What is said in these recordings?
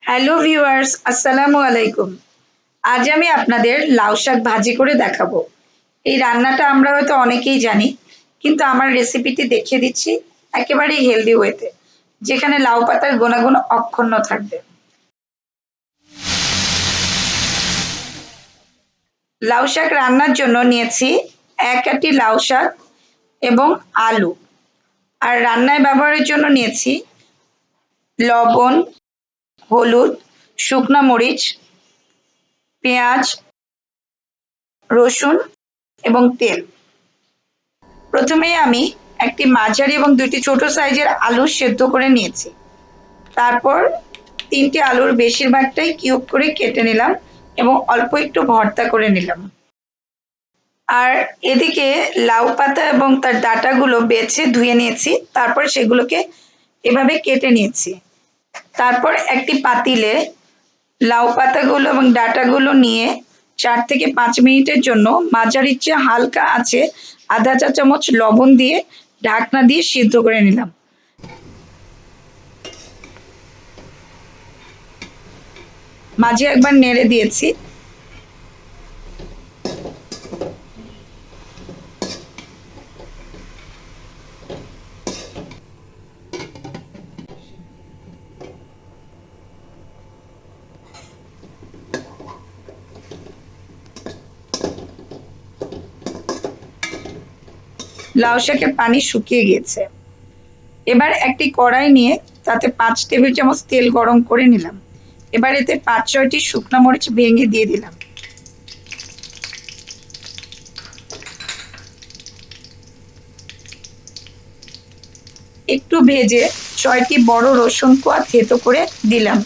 Hello viewers, আসসালামু আলাইকুম। আজ আমি আপনাদের লাউ শাক ভাজি করে দেখাবো। এই রান্নাটা আমরা হয়তো অনেকেই জানি, কিন্তু আমার রেসিপিটি দেখিয়ে দিচ্ছি একেবারেই হেলদি ওয়েতে, যেখানে লাউ পাতার গুণাগুণ অক্ষুণ্ণ থাকবে। লাউ শাক রান্নার জন্য নিয়েছি ১ আঁটি লাউ শাক এবং আলু। আর রান্নায় ব্যবহারের জন্য নিয়েছি লবণ, হলুদ, শুকনা মরিচ, পেঁয়াজ, রসুন এবং তেল। প্রথমেই আমি একটি মাঝারি এবং ২টি ছোট সাইজের আলু সেদ্ধ করে নিয়েছি। তারপর ৩টে আলুর বেশিরভাগটাই কিউব করে কেটে নিলাম এবং অল্প একটু ভর্তা করে নিলাম। আর এদিকে লাউ পাতা এবং তার ডাঁটাগুলো বেছে ধুয়ে নিয়েছি। তারপর সেগুলোকে এভাবে কেটে নিয়েছি। তারপর একটি পাতিলে লাউ পাতাগুলো এবং ডাঁটাগুলো নিয়ে ৪ থেকে ৫ মিনিটের জন্য মাঝারির চেয়ে হালকা আঁচে আধা চা চামচ লবণ দিয়ে ঢাকনা দিয়ে সিদ্ধ করে নিলাম। মাঝে একবার নেড়ে দিয়েছি। লাউ শাকের পানি শুকিয়ে গিয়েছে। এবার একটি কড়াই নিয়ে তাতে ৫ টেবিল চামচ তেল গরম করে নিলাম। এবার এতে ৫-৬টি শুকনো মরিচ ভেঙে দিয়ে দিলাম। একটু ভেজে ৬টি বড় রসুন কোয়া থেতো করে দিলাম।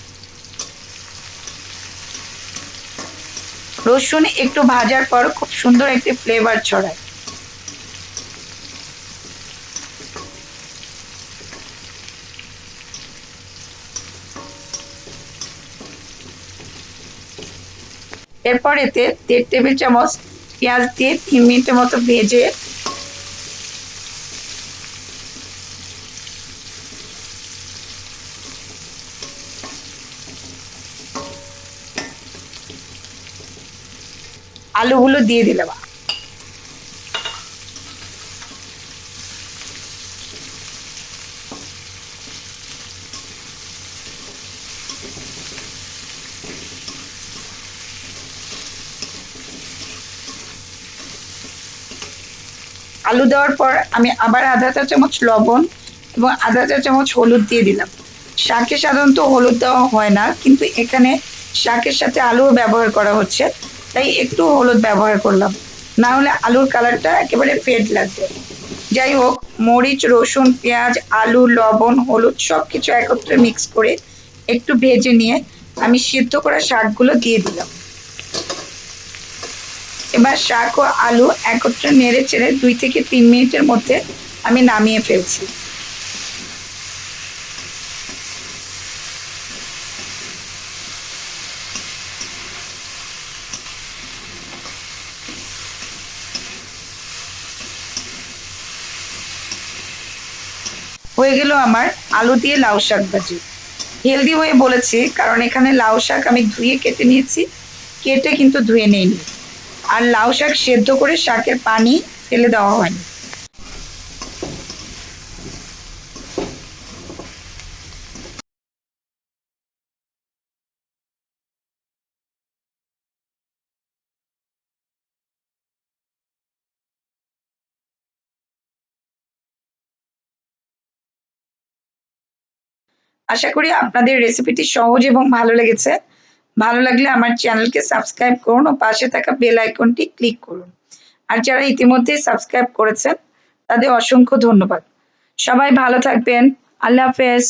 রসুন একটু ভাজার পর খুব সুন্দর একটি ফ্লেভার ছড়ায়। এরপর এতে ১.৫ টেবিল চামচ পেঁয়াজ দিয়ে ৩ মিনিটের মতো ভেজে আলুগুলো দিয়ে দিলাম। আলু দেওয়ার পর আমি আবার আধা চা চামচ লবণ এবং আধা চা চামচ হলুদ দিয়ে দিলাম। শাকে সাধারণত হলুদ দেওয়া হয় না, কিন্তু এখানে শাকের সাথে আলুও ব্যবহার করা হচ্ছে, তাই একটু হলুদ ব্যবহার করলাম। না হলে আলুর কালারটা একেবারে ফেড লাগবে। যাই হোক, মরিচ, রসুন, পেঁয়াজ, আলু, লবণ, হলুদ সব কিছু একত্রে মিক্স করে একটু ভেজে নিয়ে আমি সিদ্ধ করা শাকগুলো দিয়ে দিলাম। এবার শাক ও আলু একত্রে নেড়ে চেড়ে ২ থেকে ৩ মিনিটের মধ্যে আমি নামিয়ে ফেলছি। হয়ে গেল আমার আলু দিয়ে লাউ শাক ভাজি। হেলদি হয়ে বলেছি কারণ এখানে লাউ শাক আমি ধুয়ে কেটে নিয়েছি, কেটে কিন্তু ধুয়ে নেইনি। আর লাউ শাক সেদ্ধ করে শাকের পানি ফেলে দেওয়া হয়নি। আশা করি আপনাদের রেসিপিটি সহজ এবং ভালো লেগেছে। ভালো লাগলে আমার চ্যানেলকে সাবস্ক্রাইব করুন ও পাশে থাকা বেল আইকনটি ক্লিক করুন। আর যারা ইতিমধ্যে সাবস্ক্রাইব করেছেন তাদের অসংখ্য ধন্যবাদ। সবাই ভালো থাকবেন। আল্লাহ হাফেজ।